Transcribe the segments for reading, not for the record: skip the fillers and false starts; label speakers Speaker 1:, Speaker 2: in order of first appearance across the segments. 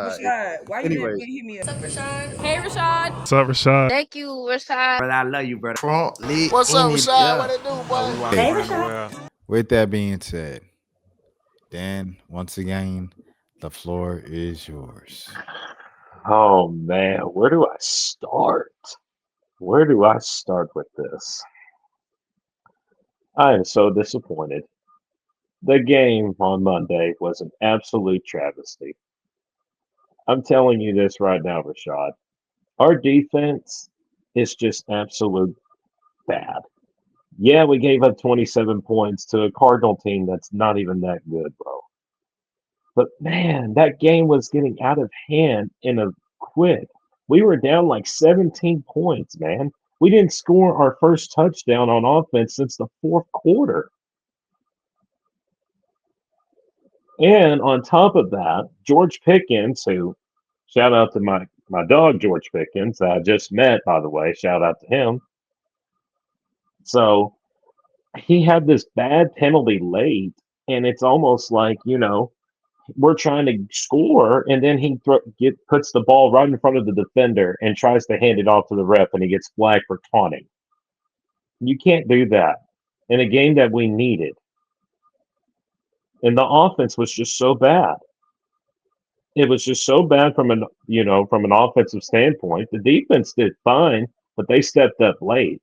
Speaker 1: Rashad, why you
Speaker 2: Anyway,
Speaker 1: didn't hit me up?
Speaker 3: What's up, Rashad? Hey, Rashad.
Speaker 4: What's up, Rashad?
Speaker 3: Thank you, Rashad.
Speaker 2: brother, I love you, brother. Trump lit
Speaker 5: What's up,
Speaker 2: in it.
Speaker 5: Rashad? What it do, boy?
Speaker 3: Hey,
Speaker 4: Doing
Speaker 3: Rashad.
Speaker 4: well.
Speaker 6: With that being said, Dan, once again, the floor is yours.
Speaker 7: Oh man, where do I start? Where do I start with this? I am so disappointed. The game on Monday was an absolute travesty. I'm telling you this right now, Rashad. Our defense is just absolute bad. Yeah, we gave up 27 points to a Cardinal team that's not even that good, bro. But man, that game was getting out of hand in a quick. We were down like 17 points, man. We didn't score our first touchdown on offense since the fourth quarter. And on top of that, George Pickens, who shout out to my dog George Pickens, that I just met, by the way, shout out to him. So he had this bad penalty late, and it's almost like, we're trying to score, and then he puts the ball right in front of the defender and tries to hand it off to the ref, and he gets flagged for taunting. You can't do that in a game that we needed. And the offense was just so bad. It was just so bad from an offensive standpoint. The defense did fine, but they stepped up late.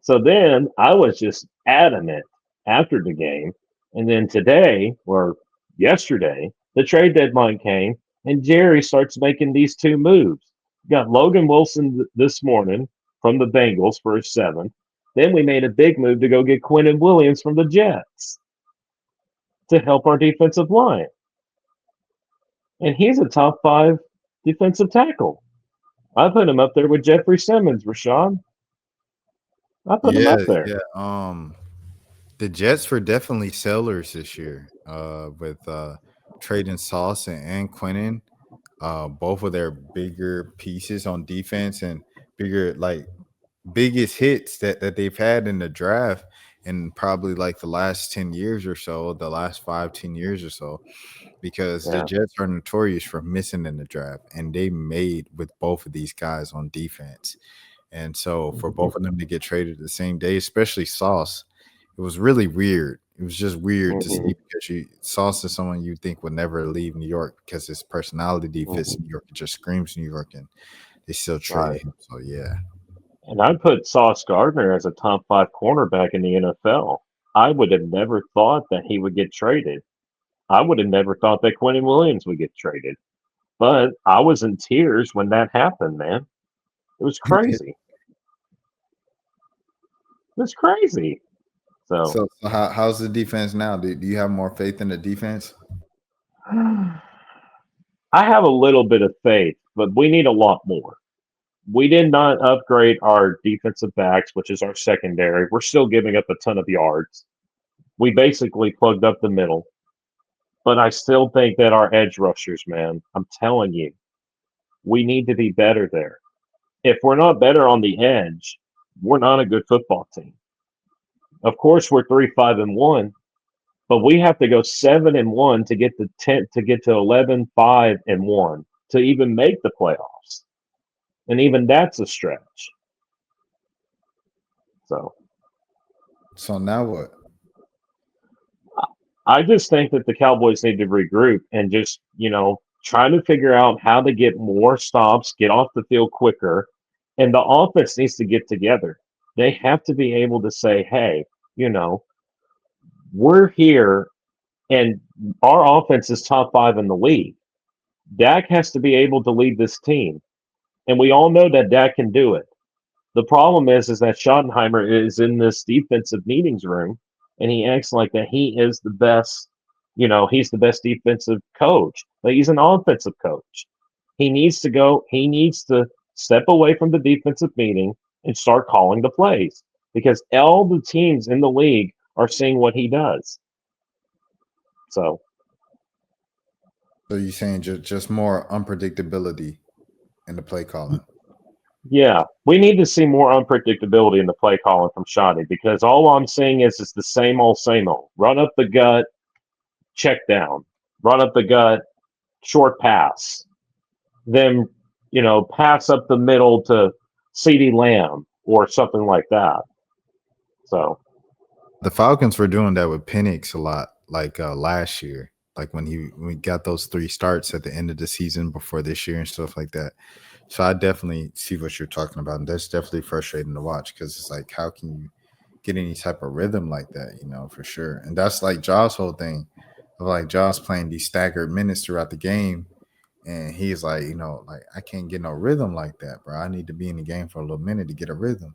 Speaker 7: So then I was just adamant after the game. And then today, or yesterday, the trade deadline came, and Jerry starts making these two moves. Got Logan Wilson this morning from the Bengals for a 7th. Then we made a big move to go get Quinnen Williams from the Jets to help our defensive line. And he's a top 5 defensive tackle. I put him up there with Jeffrey Simmons, Rashad. I put him up there.
Speaker 6: Yeah. The Jets were definitely sellers this year. With trading Sauce and Quinnen, both of their bigger pieces on defense and biggest hits that they've had in the draft in probably like the last 10 years or so, the last 5-10 years or so, because the Jets are notorious for missing in the draft, and they made with both of these guys on defense. And so for both of them to get traded the same day, especially Sauce, it was really weird. It was just weird to see, because Sauce is someone you think would never leave New York because his personality fits New York. It just screams New York, and they still trade him. So, yeah.
Speaker 7: And I put Sauce Gardner as a top 5 cornerback in the NFL. I would have never thought that he would get traded. I would have never thought that Quinnen Williams would get traded. But I was in tears when that happened, man. It was crazy. It was crazy.
Speaker 6: So how's the defense now? Do you have more faith in the defense?
Speaker 7: I have a little bit of faith, but we need a lot more. We did not upgrade our defensive backs, which is our secondary. We're still giving up a ton of yards. We basically plugged up the middle. But I still think that our edge rushers, man, I'm telling you, we need to be better there. If we're not better on the edge, we're not a good football team. Of course, we're 3-5-1, but we have to go 7-1 to get to 10 to get to 11-5-1 to even make the playoffs, and even that's a stretch. So
Speaker 6: now what?
Speaker 7: I just think that the Cowboys need to regroup and just try to figure out how to get more stops, get off the field quicker, and the offense needs to get together. They have to be able to say, hey, we're here and our offense is top 5 in the league. Dak has to be able to lead this team. And we all know that Dak can do it. The problem is that Schottenheimer is in this defensive meetings room and he acts like that he is the best, he's the best defensive coach, but he's an offensive coach. He needs to step away from the defensive meeting and start calling the plays, because all the teams in the league are seeing what he does. So
Speaker 6: you're saying just more unpredictability in the play calling?
Speaker 7: Yeah, we need to see more unpredictability in the play calling from Shoddy, because all I'm seeing is it's the same old, same old. Run up the gut, check down. Run up the gut, short pass, then pass up the middle to CeeDee Lamb or something like that. So
Speaker 6: The Falcons were doing that with Penix a lot, like last year, like when we got those 3 starts at the end of the season before this year and stuff like that. So I definitely see what you're talking about, and that's definitely frustrating to watch because it's like, how can you get any type of rhythm like that, for sure. And that's like Josh's whole thing of like Josh playing these staggered minutes throughout the game. And he's like, like, I can't get no rhythm like that, bro. I need to be in the game for a little minute to get a rhythm.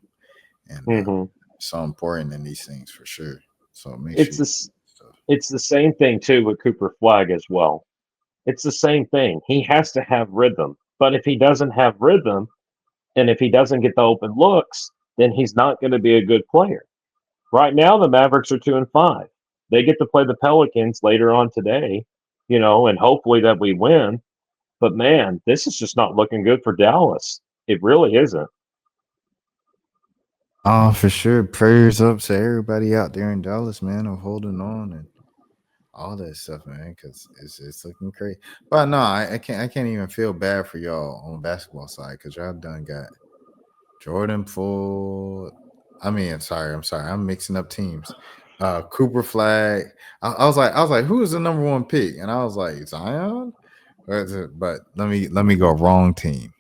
Speaker 6: And it's so important in these things for sure. So make sure
Speaker 7: it's
Speaker 6: you
Speaker 7: this. It's the same thing too with Cooper Flag as well. It's the same thing. He has to have rhythm, but if he doesn't have rhythm, and if he doesn't get the open looks, then he's not going to be a good player. Right now, the Mavericks are 2-5. They get to play the Pelicans later on today, and hopefully that we win. But man, this is just not looking good for Dallas. It really isn't.
Speaker 6: Oh, for sure. Prayers up to everybody out there in Dallas, man, of holding on and all that stuff, man, because it's looking crazy. But no, I can't even feel bad for y'all on the basketball side because y'all done got Jordan Poole. I'm sorry, I'm mixing up teams. Cooper Flag. I was like, who is the number 1 pick? And I was like, Zion. But let me go wrong team.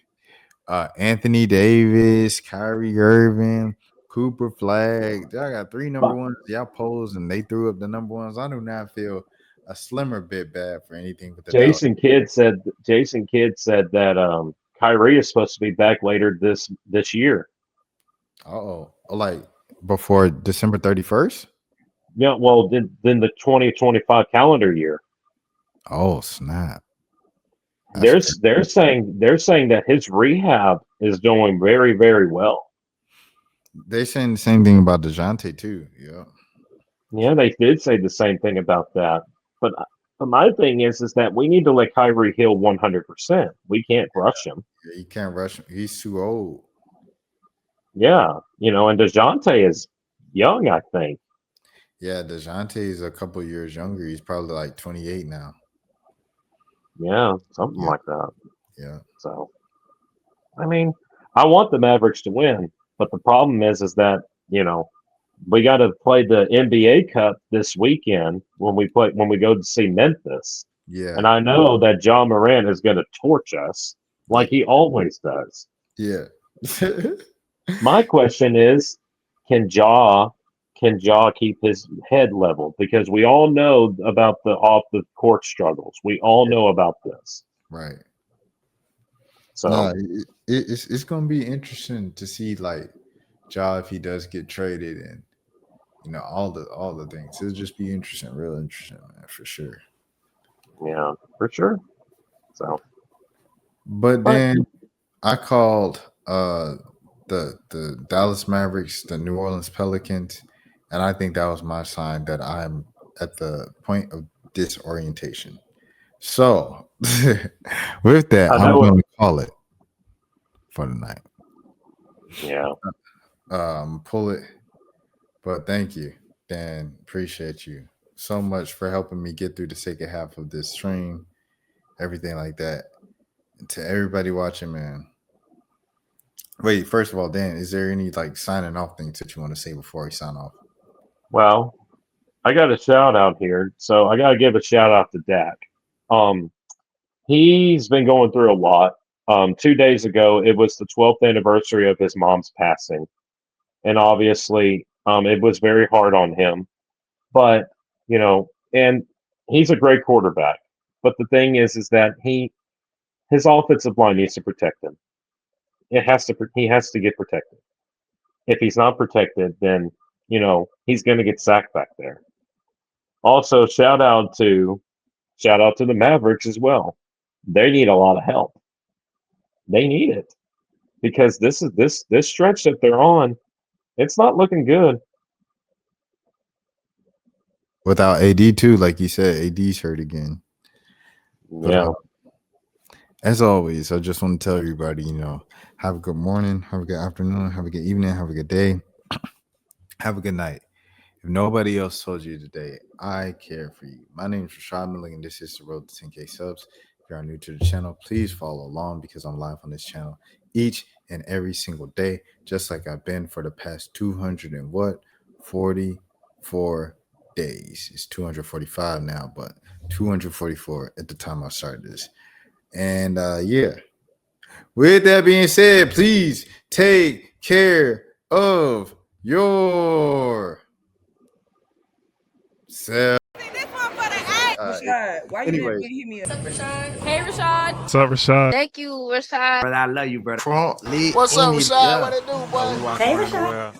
Speaker 6: Anthony Davis, Kyrie Irving, Cooper Flag. Y'all got 3 number 1s. Y'all posed and they threw up the number 1s. I do not feel a slimmer bit bad for anything with the Dallas.
Speaker 7: Jason Kidd said that Kyrie is supposed to be back later this year.
Speaker 6: Oh, like before December 31st?
Speaker 7: Yeah, well, then the 2025 calendar year.
Speaker 6: Oh, snap.
Speaker 7: They're saying that his rehab is going very, very well.
Speaker 6: They're saying the same thing about DeJounte too. Yeah.
Speaker 7: Yeah, they did say the same thing about that. But my thing is that we need to let Kyrie heal 100%. We can't rush him.
Speaker 6: You can't rush him. He's too old.
Speaker 7: Yeah, and DeJounte is young, I think.
Speaker 6: Yeah, DeJounte is a couple years younger. He's probably like 28 now.
Speaker 7: Yeah, something like that.
Speaker 6: Yeah.
Speaker 7: So, I mean, I want the Mavericks to win, but the problem is that we got to play the NBA Cup this weekend when we go to see Memphis.
Speaker 6: Yeah.
Speaker 7: And I know that John Moran is going to torch us like he always does.
Speaker 6: Yeah.
Speaker 7: My question is, can Ja keep his head level? Because we all know about the off the court struggles. We all know about this.
Speaker 6: Right.
Speaker 7: So
Speaker 6: no, it's gonna be interesting to see like Ja if he does get traded and all the things. It'll just be interesting, real interesting, man, for sure.
Speaker 7: Yeah, for sure. So,
Speaker 6: but then I called the Dallas Mavericks, the New Orleans Pelicans, and I think that was my sign that I'm at the point of disorientation. So with that, I'm going to call it for the night.
Speaker 7: Yeah.
Speaker 6: Pull it. But thank you, Dan. Appreciate you so much for helping me get through the second half of this stream, everything like that. And to everybody watching, man. Wait, first of all, Dan, is there any like signing off things that you want to say before we sign off?
Speaker 7: Well, I got a shout out here, so I got to give a shout out to Dak. He's been going through a lot. 2 days ago, it was the 12th anniversary of his mom's passing, and obviously, it was very hard on him. But and he's a great quarterback. But the thing is that his offensive line needs to protect him. He has to get protected. If he's not protected, then he's going to get sacked back there. Also, shout out to the Mavericks as well. They need a lot of help. They need it because this stretch that they're on, it's not looking good.
Speaker 6: Without AD too, like you said, AD's hurt again.
Speaker 7: Yeah.
Speaker 6: But, as always, I just want to tell everybody, have a good morning, have a good afternoon, have a good evening, have a good day, have a good night. If nobody else told you today, I care for you. My name is Rashad Milligan. This is the Road to 10K Subs. If you are new to the channel, please follow along because I'm live on this channel each and every single day, just like I've been for the past 244 days. It's 245 now, but 244 at the time I started this. And yeah, with that being said, please take care of your self.
Speaker 1: Rashad, why you
Speaker 6: Anyway.
Speaker 1: didn't hit me up?
Speaker 3: Hey, Rashad.
Speaker 4: What's up, Rashad?
Speaker 3: Thank you, Rashad.
Speaker 2: Brother, I love you, brother. Front, lit,
Speaker 5: What's up,
Speaker 2: Quinnen,
Speaker 5: Rashad? What it do, boy?
Speaker 4: Hey, Rashad.